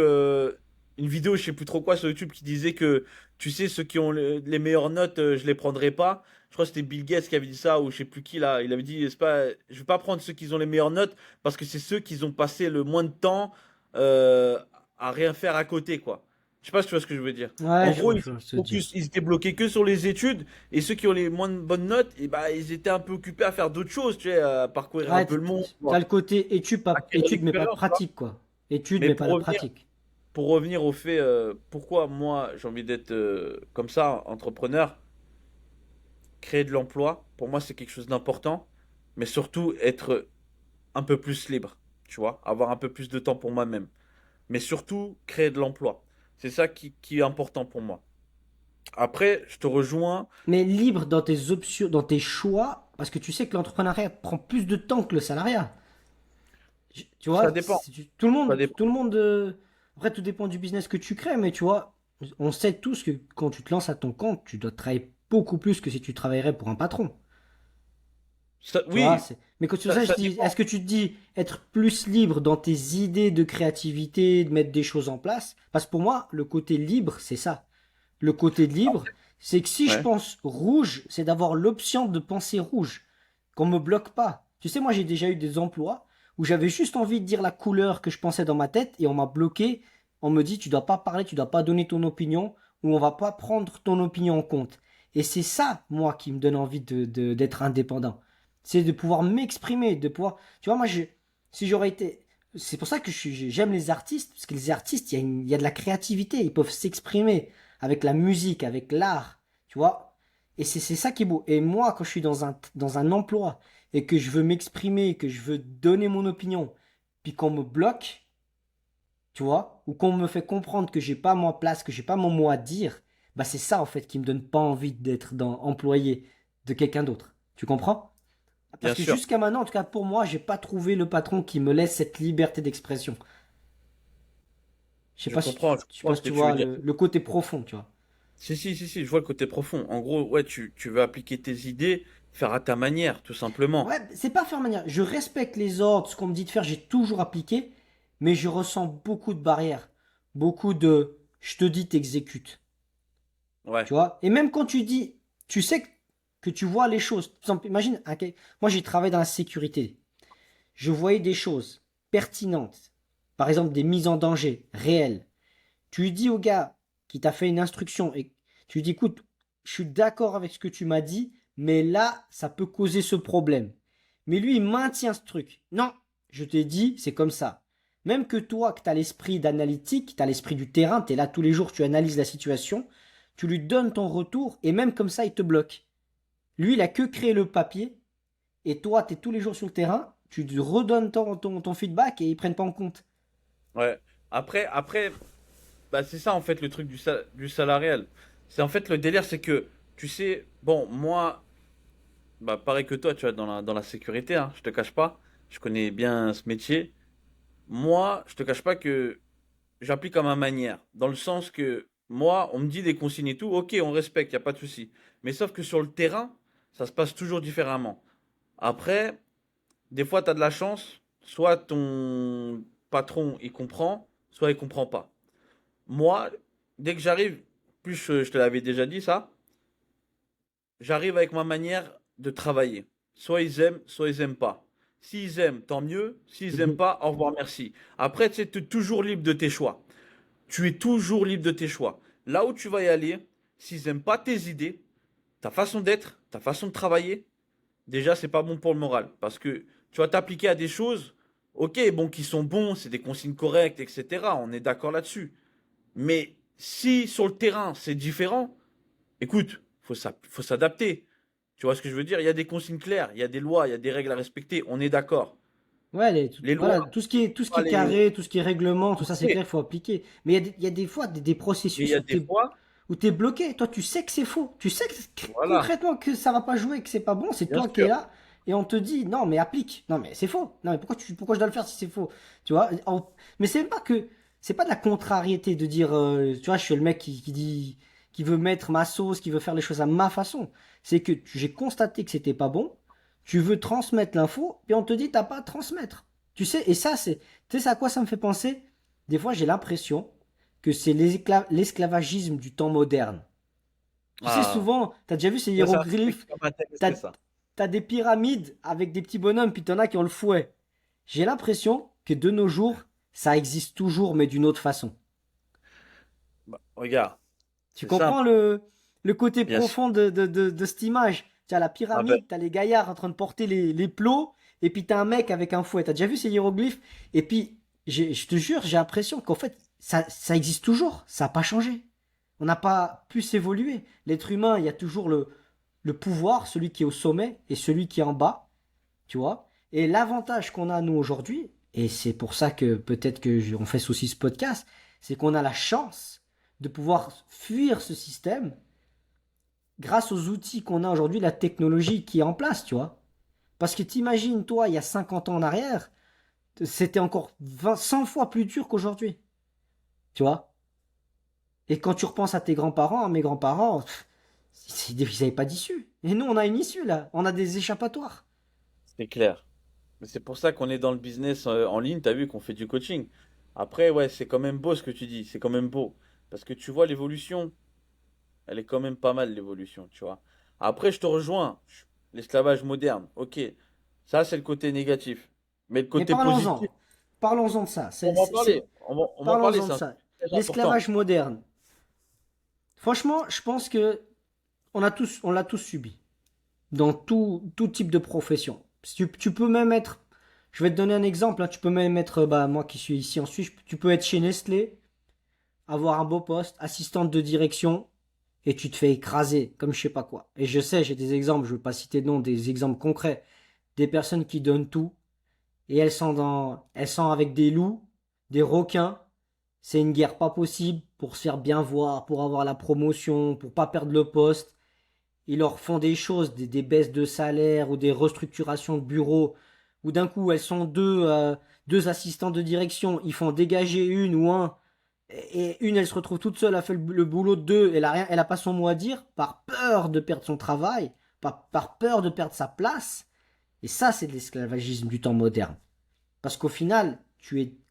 une vidéo, je sais plus trop quoi, sur YouTube qui disait que, tu sais, ceux qui ont les meilleures notes, je les prendrai pas. Je crois que c'était Bill Gates qui avait dit ça, ou je sais plus qui là. Il avait dit, c'est pas, je vais pas prendre ceux qui ont les meilleures notes parce que c'est ceux qui ont passé le moins de temps euh, à rien faire à côté, quoi. Je sais pas si tu vois ce que je veux dire. Ouais, En gros, je vois ce que tu veux dire. ils étaient bloqués que sur les études, et ceux qui ont les moins de bonnes notes, et bah, ils étaient un peu occupés à faire d'autres choses, tu sais, à parcourir un Ouais, peu le monde, t'as quoi. le côté étude, Acquérir étude mais pas de l'expérience, quoi. pratique, quoi. Étude Mais mais pas de pratique. pour revenir au fait, pourquoi moi j'ai envie d'être comme ça, entrepreneur, créer de l'emploi, pour moi c'est quelque chose d'important, mais surtout être un peu plus libre, tu vois, avoir un peu plus de temps pour moi-même, mais surtout créer de l'emploi. C'est ça qui est important pour moi. Après, je te rejoins, Mais libre dans tes options, dans tes choix, parce que tu sais que l'entrepreneuriat prend plus de temps que le salariat. Tu ça vois, dépend, ça tout dépend. le monde. Après, tout dépend du business que tu crées, mais tu vois, on sait tous que quand tu te lances à ton compte, tu dois travailler beaucoup plus que si tu travaillerais pour un patron. Tu vois, Oui, mais quand tu ça, je ça dis, est-ce dépend. que tu te dis être plus libre dans tes idées de créativité, de mettre des choses en place? Parce que pour moi, le côté libre, c'est ça. Le côté libre, c'est que si je Ouais, pense rouge, c'est d'avoir l'option de penser rouge, qu'on me bloque pas. Tu sais, moi j'ai déjà eu des emplois où j'avais juste envie de dire la couleur que je pensais dans ma tête et on m'a bloqué. On me dit tu dois pas parler, tu dois pas donner ton opinion ou on va pas prendre ton opinion en compte. Et c'est ça, moi, qui me donne envie d'être indépendant. C'est de pouvoir m'exprimer, de pouvoir. Tu vois, moi, si j'aurais été. C'est pour ça que j'aime les artistes, parce que les artistes, il y a de la créativité, ils peuvent s'exprimer avec la musique, avec l'art, tu vois. Et c'est ça qui est beau. Et moi, quand je suis dans un emploi et que je veux m'exprimer, que je veux donner mon opinion, puis qu'on me bloque, tu vois, ou qu'on me fait comprendre que j'ai pas ma place, que j'ai pas mon mot à dire, bah c'est ça en fait qui me donne pas envie d'être employé de quelqu'un d'autre. Tu comprends? Parce bien que sûr, jusqu'à maintenant, en tout cas pour moi, j'ai pas trouvé le patron qui me laisse cette liberté d'expression. je Je sais comprends pas ce si que tu tu veux vois dire. le côté profond, tu vois. Si, je vois le côté profond. En gros, ouais, tu veux appliquer tes idées, faire à ta manière, tout simplement. Ouais, c'est pas faire manière. Je respecte les ordres, ce qu'on me dit de faire, j'ai toujours appliqué, mais je ressens beaucoup de barrières, beaucoup de je te dis, t'exécutes. Ouais. Tu vois? Et même quand tu dis, tu sais que tu vois les choses. Par exemple, imagine, ok, moi j'ai travaillé dans la sécurité. Je voyais des choses pertinentes, par exemple des mises en danger réelles. Tu lui dis au gars qui t'a fait une instruction et tu lui dis, écoute, je suis d'accord avec ce que tu m'as dit, mais là, ça peut causer ce problème. Mais lui, il maintient ce truc. Non, je t'ai dit, c'est comme ça. Même que toi, que tu as l'esprit d'analytique, tu as l'esprit du terrain, tu es là tous les jours, tu analyses la situation, tu lui donnes ton retour et même comme ça, il te bloque. Lui, il a que créé le papier et toi, tu es tous les jours sur le terrain, tu lui redonnes ton feedback et ils prennent pas en compte. Ouais. Après, bah, c'est ça en fait le truc du salarial. C'est en fait le délire, c'est que, tu sais, bon, moi, bah, pareil que toi, tu vois, dans la sécurité, hein, je te cache pas, je connais bien ce métier. Moi, je te cache pas que j'applique à ma manière. Dans le sens que, moi, on me dit des consignes et tout, ok, on respecte, y a pas de souci. Mais sauf que sur le terrain, ça se passe toujours différemment. Après, des fois, tu as de la chance, soit ton patron, il comprend, soit il comprend pas. Moi, dès que j'arrive, plus je te l'avais déjà dit ça, j'arrive avec ma manière de travailler. Soit ils aiment pas. S'ils aiment, tant mieux. S'ils aiment Mhm. pas, au revoir, merci. Après, tu sais, es toujours libre de tes choix. tu es toujours libre de tes choix. Là où tu vas y aller, s'ils n'aiment pas tes idées, ta façon d'être, ta façon de travailler, déjà, c'est pas bon pour le moral. Parce que tu vas t'appliquer à des choses, ok, bon, qui sont bons, c'est des consignes correctes, etc. On est d'accord là-dessus. Mais si sur le terrain, c'est différent, écoute, faut s'adapter. Tu vois ce que je veux dire? Il y a des consignes claires, il y a des lois, il y a des règles à respecter. On est d'accord. Ouais, Les lois, voilà, tout ce faut qui pas est les... carré, tout ce qui est règlement, tout ça, c'est Ok. clair, il faut appliquer. Mais il y a des fois des Mais il processus y a des fois, où t'es bloqué. Toi, tu sais que c'est faux. Tu sais voilà, concrètement que ça va pas jouer, que c'est pas bon. C'est bien toi qui es sûr. là et on te dit non, mais applique. Non, mais c'est faux. Non, mais pourquoi je dois le faire si c'est faux? Tu vois? Mais c'est pas de la contrariété de dire, tu vois, je suis le mec qui veut mettre ma sauce, qui veut faire les choses à ma façon. C'est que j'ai constaté que c'était pas bon. Tu veux transmettre l'info, puis on te dit t'as pas à transmettre. Tu sais, et ça, tu sais, ça à quoi ça me fait penser? Des fois, j'ai l'impression que c'est l'esclavagisme du temps moderne. Tu sais, Ah, souvent, t'as déjà vu ces ça, c'est un sujet qui hiéroglyphes, va m'intéresser, t'as, ça. t'as des pyramides avec des petits bonhommes, puis t'en as qui ont le fouet. J'ai l'impression que de nos jours, ça existe toujours, mais d'une autre façon. Bah, regarde, Tu c'est simple, comprends le côté bien sûr. profond de cette image? Tu as la Ah ben, pyramide, t'as les gaillards en train de porter les plots, et puis t'as un mec avec un fouet. T'as déjà vu ces hiéroglyphes? Et puis, je te jure, j'ai l'impression qu'en fait, ça existe toujours, ça n'a pas changé. On n'a pas pu s'évoluer. L'être humain, il y a toujours le pouvoir, celui qui est au sommet et celui qui est en bas, tu vois. Et l'avantage qu'on a, nous, aujourd'hui, et c'est pour ça que peut-être on fait aussi ce podcast, c'est qu'on a la chance de pouvoir fuir ce système grâce aux outils qu'on a aujourd'hui, la technologie qui est en place, tu vois. Parce que t'imagines, toi, il y a 50 ans en arrière, c'était encore 100 fois plus dur qu'aujourd'hui, tu vois. Et quand tu repenses à tes grands-parents, à mes grands-parents, ils n'avaient pas d'issue. Et nous, on a une issue, là. On a des échappatoires. c'est clair. Mais c'est pour ça qu'on est dans le business en ligne, t'as vu qu'on fait du coaching. Après, ouais, c'est quand même beau ce que tu dis, c'est quand même beau. Parce que tu vois, l'évolution, elle est quand même pas mal, l'évolution, tu vois. Après, je te rejoins, l'esclavage moderne, ok, ça c'est le côté négatif. Mais le Mais côté positif, parlons-en. Parlons-en de ça. on va en parler, on va en parler, Parlons-en de c'est un ça. sujet très important. L'esclavage moderne. Franchement, je pense que on l'a tous subi. Dans tout type de profession. Tu peux même être, je vais te donner un exemple, hein, tu peux même être, bah, moi qui suis ici en Suisse, tu peux être chez Nestlé, avoir un beau poste, assistante de direction, et tu te fais écraser, comme je sais pas quoi. Et je sais, j'ai des exemples, je ne veux pas citer de nom, des exemples concrets, des personnes qui donnent tout, et elles sont avec des loups, des requins, c'est une guerre pas possible pour se faire bien voir, pour avoir la promotion, pour pas perdre le poste. Ils leur font des choses, des baisses de salaire ou des restructurations de bureaux, où d'un coup elles sont deux assistants de direction, ils font dégager une ou un, et une elle se retrouve toute seule à faire le boulot de deux, elle a pas son mot à dire, par peur de perdre son travail, par peur de perdre sa place. Et ça, c'est de l'esclavagisme du temps moderne. Parce qu'au final,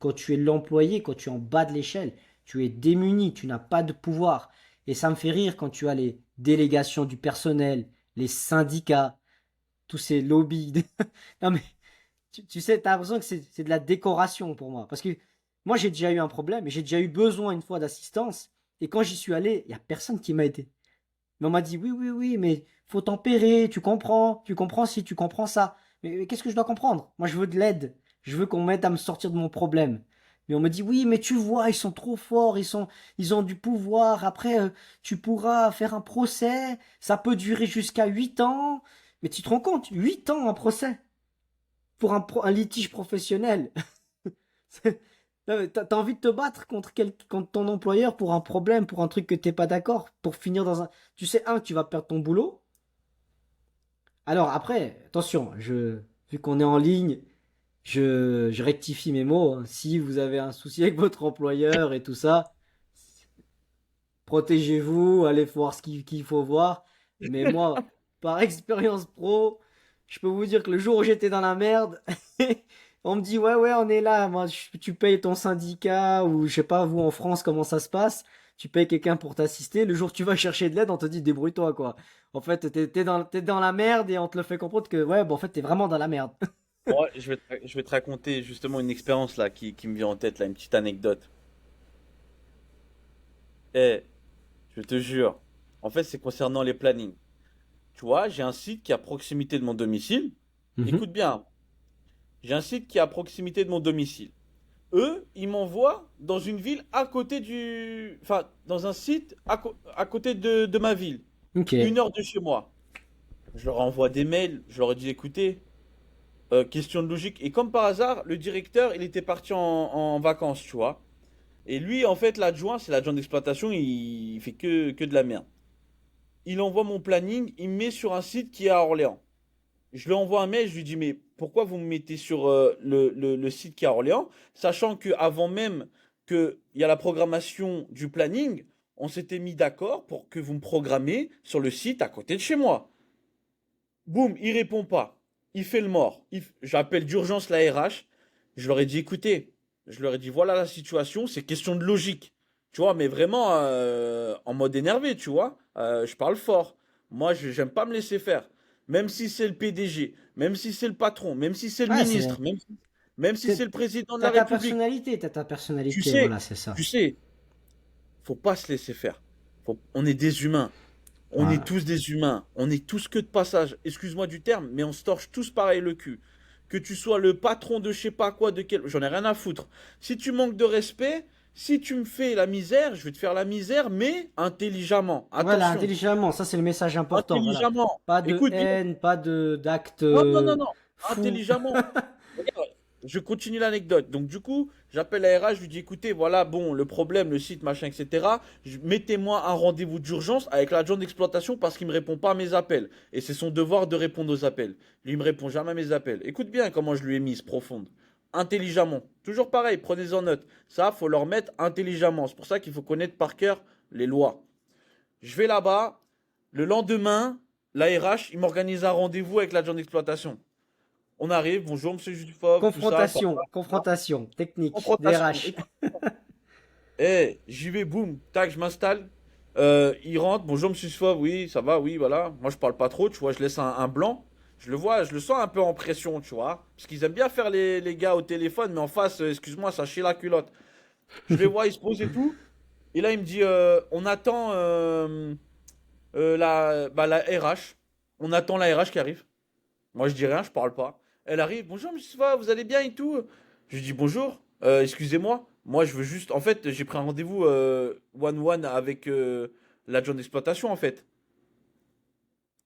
quand tu es l'employé, quand tu es en bas de l'échelle, tu es démuni, tu n'as pas de pouvoir. Et ça me fait rire quand tu as les délégations du personnel, les syndicats, tous ces lobbies. Non mais, tu sais, tu as l'impression que c'est de la décoration pour moi. Parce que moi, j'ai déjà eu un problème et j'ai déjà eu besoin une fois d'assistance. Et quand j'y suis allé, il n'y a personne qui m'a aidé. Mais on m'a dit, oui, oui, oui, mais faut tempérer, tu comprends si, tu comprends ça. Mais qu'est-ce que je dois comprendre? Moi, je veux de l'aide. Je veux qu'on m'aide à me sortir de mon problème. Mais on me dit, oui, mais tu vois, ils sont trop forts, ils ont du pouvoir. Après, tu pourras faire un procès. Ça peut durer jusqu'à 8 ans. Mais tu te rends compte, 8 ans un procès pour un litige professionnel. T'as envie de te battre contre ton employeur pour un problème, pour un truc que t'es pas d'accord, pour finir dans un. Tu sais, tu vas perdre ton boulot. Alors après, attention, vu qu'on est en ligne, je rectifie mes mots, hein. Si vous avez un souci avec votre employeur et tout ça, protégez-vous, allez voir qu'il faut voir. Mais moi, par expérience pro, je peux vous dire que le jour où j'étais dans la merde, on me dit ouais ouais on est là, moi tu payes ton syndicat ou je sais pas vous en France comment ça se passe, tu payes quelqu'un pour t'assister. Le jour où tu vas chercher de l'aide, on te dit débrouille-toi quoi. En fait t'es dans la merde et on te le fait comprendre que ouais bon en fait t'es vraiment dans la merde. Ouais, je vais te raconter justement une expérience là qui me vient en tête, là, une petite anecdote. Eh, je te jure. En fait, c'est concernant les plannings. Tu vois, j'ai un site qui est à proximité de mon domicile. Mhm. Écoute bien, j'ai un site qui est à proximité de mon domicile. Eux, ils m'envoient dans une ville à côté du... Enfin, dans un site à côté de ma ville. Ok. 1 heure de chez moi. Je leur envoie des mails, je leur ai dit, écoutez, question de logique. Et comme par hasard, le directeur, il était parti en vacances, tu vois. Et lui, en fait, l'adjoint, c'est l'adjoint d'exploitation, il fait que de la merde. Il envoie mon planning, il me met sur un site qui est à Orléans. Je lui envoie un mail, je lui dis, mais pourquoi vous me mettez sur le site qui est à Orléans, sachant que avant même qu'il y a la programmation du planning, on s'était mis d'accord pour que vous me programmez sur le site à côté de chez moi. Boum, il répond pas. Il fait le mort. J'appelle d'urgence la RH. Je leur ai dit, écoutez, je leur ai dit, voilà la situation, c'est question de logique. Tu vois, mais vraiment en mode énervé, tu vois. Je parle fort. Moi, je j'aime pas me laisser faire. Même si c'est le PDG, même si c'est le patron, même si c'est le Ouais, ministre, même si c'est c'est, le président de t'as la ta République. personnalité, t'as ta Tu personnalité, sais, voilà, c'est ça. tu sais, faut pas se laisser faire. On est des humains. On est Voilà. tous des humains, on est tous que de passage, excuse-moi du terme, mais on se torche tous pareil le cul. Que tu sois le patron de je sais pas quoi, de quel... J'en ai rien à foutre. Si tu manques de respect, si tu me fais la misère, je vais te faire la misère, mais intelligemment. Voilà, Attention, intelligemment, ça c'est le message important, voilà. intelligemment. Pas de Écoute bien. haine, pas de d'actes Non, non, non, non. fous. Intelligemment. Regarde, je continue l'anecdote. Donc, du coup, j'appelle la RH, je lui dis, écoutez, voilà, bon, le problème, le site, machin, etc. Mettez-moi un rendez-vous d'urgence avec l'agent d'exploitation parce qu'il ne me répond pas à mes appels. Et c'est son devoir de répondre aux appels. Lui, il me répond jamais à mes appels. Écoute bien comment je lui ai mise profonde. Intelligemment. Toujours pareil, prenez-en note. Ça, faut leur mettre intelligemment. C'est pour ça qu'il faut connaître par cœur les lois. Je vais là-bas. Le lendemain, la RH, il m'organise un rendez-vous avec l'agent d'exploitation. On arrive, bonjour monsieur Jusufov, tout ça, ça Confrontation, va. confrontation, technique, Confrontation. DRH. J'y vais, boum, tac, je m'installe. Il rentre, bonjour monsieur Jusufov, oui, ça va, oui, voilà. Moi je parle pas trop, tu vois, je laisse un blanc. Je le vois, je le sens un peu en pression, tu vois. Parce qu'ils aiment bien faire les gars au téléphone, mais en face, excuse-moi, ça chie la culotte. Je les vois, ils se posent et tout. Et là, il me dit, on attend la RH. On attend la RH qui arrive. Moi, je dis rien, je parle pas. Elle arrive, bonjour, monsieur Silva, vous allez bien et tout? Je lui dis bonjour, excusez-moi. Moi, je veux juste. En fait, j'ai pris un rendez-vous one-one avec l'adjoint d'exploitation, en fait.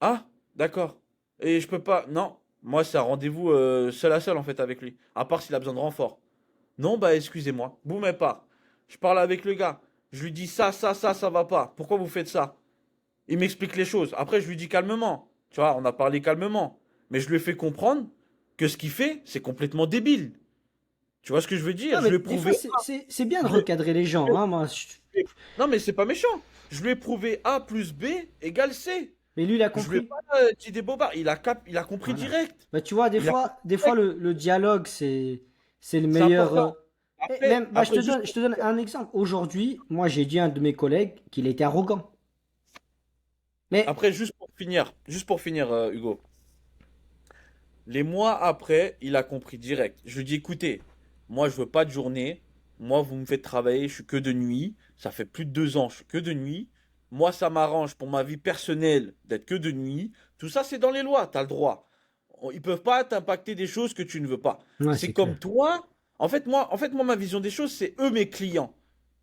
Ah, d'accord. Et je peux pas. Non, moi, c'est un rendez-vous seul à seul, en fait, avec lui. À part s'il a besoin de renfort. Non, bah, excusez-moi. Boum, elle part. Je parle avec le gars. Je lui dis ça va pas. Pourquoi vous faites ça? Il m'explique les choses. Après, je lui dis calmement. Tu vois, on a parlé calmement. Mais je lui ai fait comprendre que ce qu'il fait, c'est complètement débile. Tu vois ce que je veux dire? Non, Je mais lui ai des fois prouvé. c'est bien de je lui- recadrer les gens, hein, moi. Non, mais c'est pas méchant. Je lui ai prouvé A plus B égale C. Mais lui, il a Je lui ai compris. pas dit des bobards. Il a compris Voilà. direct. Bah, tu vois, Il a compris des fois direct. le dialogue, c'est le C'est meilleur. important. Et même, bah, Après, juste je pour te donne finir. un exemple. Aujourd'hui, moi, j'ai dit à un de mes collègues qu'il était arrogant. Mais, Après, juste pour finir, Hugo. Les mois après, il a compris direct. Je lui dis, écoutez, moi je veux pas de journée. Moi, vous me faites travailler, je suis que de nuit. Ça fait plus de 2 ans, je suis que de nuit. Moi, ça m'arrange pour ma vie personnelle d'être que de nuit. Tout ça, c'est dans les lois, tu as le droit. Ils peuvent pas t'impacter des choses que tu ne veux pas. ouais, C'est c'est comme clair. toi. En fait, moi, ma vision des choses, c'est eux mes clients.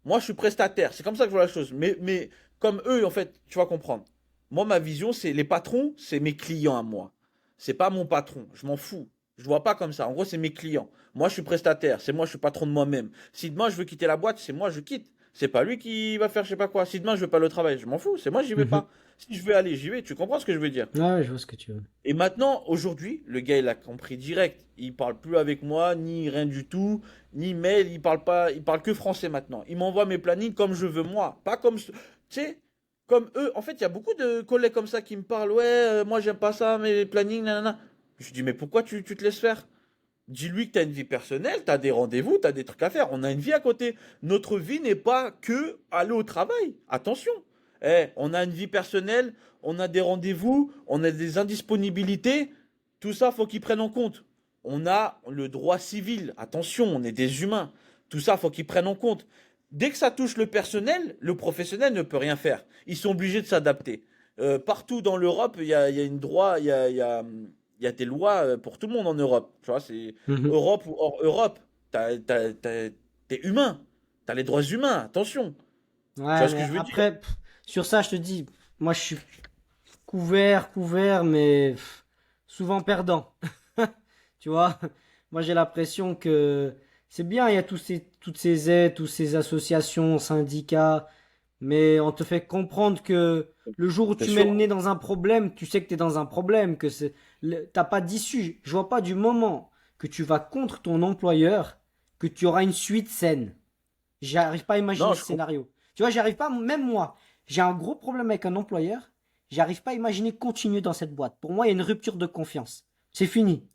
Moi, je suis prestataire. C'est comme ça que je vois la chose. Mais comme eux, en fait, tu vas comprendre. Moi, ma vision, c'est les patrons, c'est mes clients à moi. C'est pas mon patron. Je m'en fous. Je vois pas comme ça. En gros, c'est mes clients. Moi, je suis prestataire. C'est moi, je suis patron de moi-même. Si demain je veux quitter la boîte, c'est moi, je quitte. C'est pas lui qui va faire je sais pas quoi. Si demain je veux pas le travail, je m'en fous. C'est moi, j'y vais Mhm. pas. Si je veux aller, j'y vais. Tu comprends ce que je veux dire? Ouais, je vois ce que tu veux. Et maintenant, aujourd'hui, le gars, il a compris direct. Il parle plus avec moi, ni rien du tout, ni mail. Il parle pas, il parle que français maintenant. Il m'envoie mes plannings comme je veux moi, pas comme, tu sais, comme eux. En fait, il y a beaucoup de collègues comme ça qui me parlent. Ouais, moi j'aime pas ça, mes plannings, nanana. Je dis mais pourquoi tu te laisses faire? Dis-lui que tu as une vie personnelle, tu as des rendez-vous, tu as des trucs à faire. On a une vie à côté. Notre vie n'est pas que aller au travail. Attention. On a une vie personnelle, on a des rendez-vous, on a des indisponibilités. Tout ça, faut qu'ils prennent en compte. On a le droit civil. Attention, on est des humains. Tout ça, faut qu'ils prennent en compte. dès que ça touche le personnel, le professionnel ne peut rien faire. Ils sont obligés de s'adapter. Partout dans l'Europe, il y a une droit, il y a des lois pour tout le monde en Europe. Tu vois, c'est Mhm. Europe ou hors Europe. T'es humain. T'as les droits humains. Attention. Tu Ouais, vois ce que mais je veux dire? après, sur ça, je te dis, moi, je suis couvert, mais souvent perdant. Tu vois, moi, j'ai l'impression que c'est bien, il y a toutes ces aides, toutes ces associations, syndicats, mais on te fait comprendre que le jour où C'est tu mets le sûr. nez dans un problème, tu sais que tu es dans un problème, que t'as pas d'issue. Je vois pas du moment que tu vas contre ton employeur que tu auras une suite saine. J'arrive pas à imaginer Non, ce je comprends. scénario. Tu vois, j'arrive pas, même moi, j'ai un gros problème avec un employeur. J'arrive pas à imaginer continuer dans cette boîte. Pour moi, il y a une rupture de confiance. C'est fini.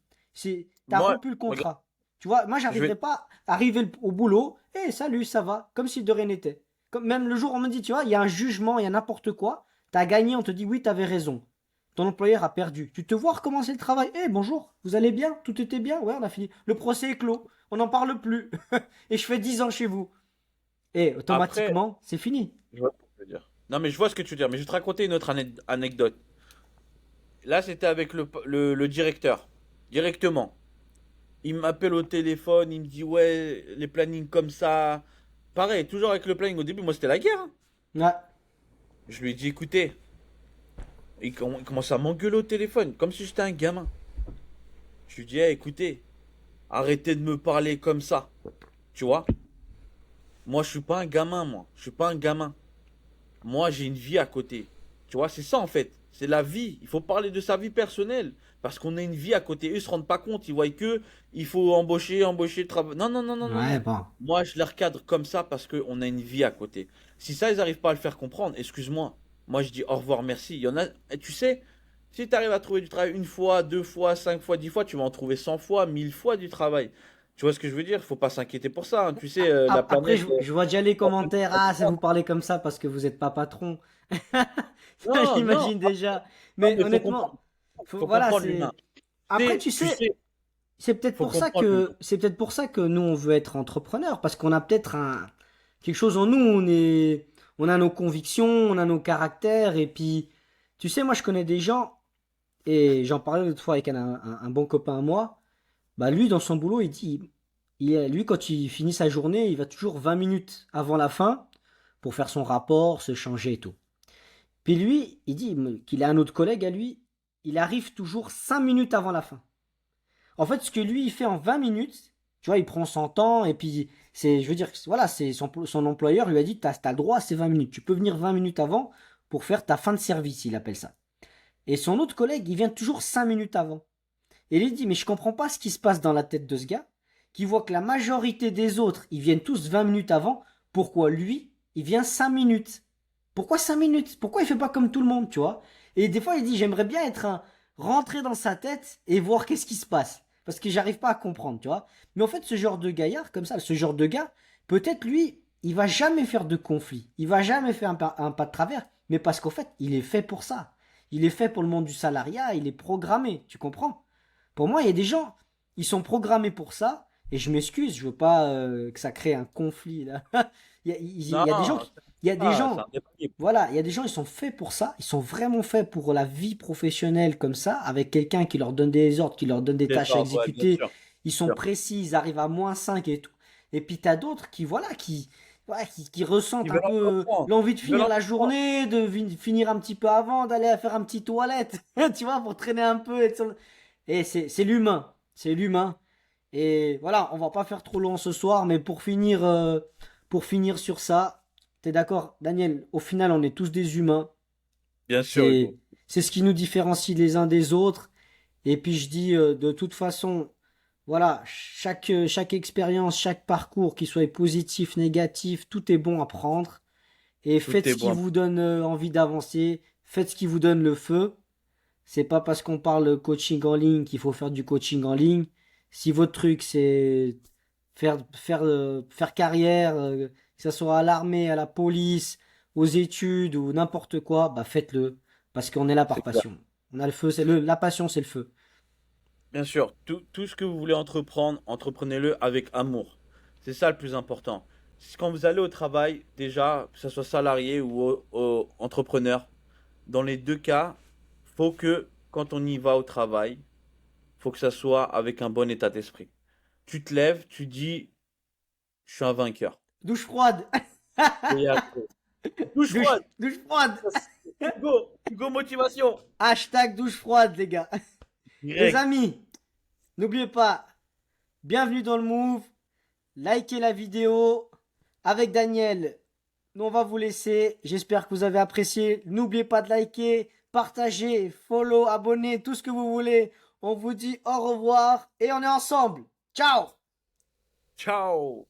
T'as Moi, rompu le regarde, contrat. Tu vois, moi, je vais. j'arriverai pas à arriver au boulot. Salut, ça va. Comme si de rien n'était. Comme même le jour où on me dit, tu vois, il y a un jugement, il y a n'importe quoi. T'as gagné, on te dit, oui, t'avais raison. Ton employeur a perdu. Tu te vois recommencer le travail. Bonjour, vous allez bien? Tout était bien? Ouais, on a fini. Le procès est clos. On n'en parle plus. Et je fais 10 ans chez vous. Et Après, automatiquement, c'est fini. je vois ce que tu veux dire. Non, mais je vois ce que tu veux dire. Mais je vais te raconter une autre anecdote. Là, c'était avec le directeur. Directement. Il m'appelle au téléphone, il me dit ouais, les plannings comme ça. Pareil, toujours avec le planning. Au début, moi, c'était la guerre, hein. Ouais. Je lui ai dit écoutez, il commence à m'engueuler au téléphone, comme si j'étais un gamin. Je lui dis eh, écoutez, arrêtez de me parler comme ça. Tu vois? Moi, je suis pas un gamin, moi. Je suis pas un gamin. Moi, j'ai une vie à côté. Tu vois, c'est ça en fait. C'est la vie. Il faut parler de sa vie personnelle. Parce qu'on a une vie à côté. Eux, ils se rendent pas compte. Ils voient que il faut embaucher, travailler. Non, non, non, non, non, Ouais, non. bon. Moi, je les recadre comme ça parce qu'on a une vie à côté. Si ça, ils n'arrivent pas à le faire comprendre, excuse-moi. Moi, je dis au revoir, merci. Il y en a, et tu sais, si tu arrives à trouver du travail une fois, deux fois, 5 fois, 10 fois, tu vas en trouver 100 fois, 1000 fois du travail. Tu vois ce que je veux dire? Faut pas s'inquiéter pour ça, hein. Tu sais, la Après, planète. je vois déjà les commentaires. Ah, c'est vous parlez comme ça parce que vous n'êtes pas patron. Ça, Non, non, j'imagine déjà. non, Mais mais faut comprendre. honnêtement, Faut voilà, comprendre l'humain. c'est. Après, tu Tu sais, sais, faut comprendre l'humain. c'est peut-être pour ça que nous on veut être entrepreneurs parce qu'on a peut-être quelque chose en nous. On a nos convictions, on a nos caractères et puis, tu sais, moi je connais des gens et j'en parlais l'autre fois avec un bon copain à moi. Bah lui, dans son boulot, il dit, lui, quand il finit sa journée, il va toujours 20 minutes avant la fin pour faire son rapport, se changer et tout. Puis lui, il dit qu'il a un autre collègue à lui, il arrive toujours 5 minutes avant la fin. En fait, ce que lui, il fait en 20 minutes, tu vois, il prend son temps et puis, je veux dire, voilà, c'est son employeur lui a dit, t'as le droit à ces 20 minutes. Tu peux venir 20 minutes avant pour faire ta fin de service, il appelle ça. Et son autre collègue, il vient toujours 5 minutes avant. Et il dit, mais je comprends pas ce qui se passe dans la tête de ce gars, qui voit que la majorité des autres, ils viennent tous 20 minutes avant. Pourquoi lui, il vient 5 minutes? Pourquoi 5 minutes? Pourquoi il fait pas comme tout le monde, tu vois? Et des fois, il dit, j'aimerais bien rentrer dans sa tête et voir qu'est-ce qui se passe. Parce que j'arrive pas à comprendre, tu vois? Mais en fait, ce genre de gaillard, comme ça, ce genre de gars, peut-être lui, il va jamais faire de conflit. Il va jamais faire un pas de travers. Mais parce qu'en fait, il est fait pour ça. Il est fait pour le monde du salariat, il est programmé, tu comprends? Pour moi, il y a des gens, ils sont programmés pour ça, et je m'excuse, je veux pas que ça crée un conflit là. Il Non, y a des gens il y a des c'est gens, indépassable. voilà, il y a des gens, ils sont faits pour ça, ils sont vraiment faits pour la vie professionnelle comme ça, avec quelqu'un qui leur donne des ordres, qui leur donne des C'est tâches à ça, ouais, bien exécuter, sûr. ils sont Bien sûr. précis, ils arrivent à -5 et tout. Et puis t'as d'autres qui, voilà, ouais, qui ressentent Ils un veulent peu entreprendre. l'envie de Ils veulent finir la entreprendre. journée, de finir un petit peu avant, d'aller faire un petit toilette, tu vois, pour traîner un peu. Et c'est l'humain. C'est l'humain. Et voilà, on va pas faire trop long ce soir, mais pour finir sur ça, t'es d'accord, Daniel? Au final, on est tous des humains. Bien sûr, C'est, Hugo. c'est ce qui nous différencie les uns des autres. Et puis je dis, de toute façon, voilà, chaque expérience, chaque parcours, qu'il soit positif, négatif, tout est bon à prendre. Et faites Tout est ce qui bon. vous donne envie d'avancer, faites ce qui vous donne le feu. C'est pas parce qu'on parle coaching en ligne qu'il faut faire du coaching en ligne. Si votre truc c'est faire carrière, que ce soit à l'armée, à la police, aux études ou n'importe quoi, bah faites-le parce qu'on est là par C'est clair. passion. On a le feu, la passion, c'est le feu. Bien sûr, tout ce que vous voulez entreprendre, entreprenez-le avec amour. C'est ça le plus important. quand vous allez au travail, déjà, que ce soit salarié ou entrepreneur, dans les deux cas, faut que quand on y va au travail, faut que ça soit avec un bon état d'esprit. Tu te lèves, tu dis, je suis un vainqueur. Douche froide. Et après, douche froide. Douche froide. Hugo, Hugo motivation. Hashtag douche froide, les gars. Les Direct. amis, n'oubliez pas, bienvenue dans le Move. Likez la vidéo. Avec Daniel, nous on va vous laisser. J'espère que vous avez apprécié. N'oubliez pas de liker, partager, follow, abonner, tout ce que vous voulez. On vous dit au revoir et on est ensemble. Ciao! Ciao.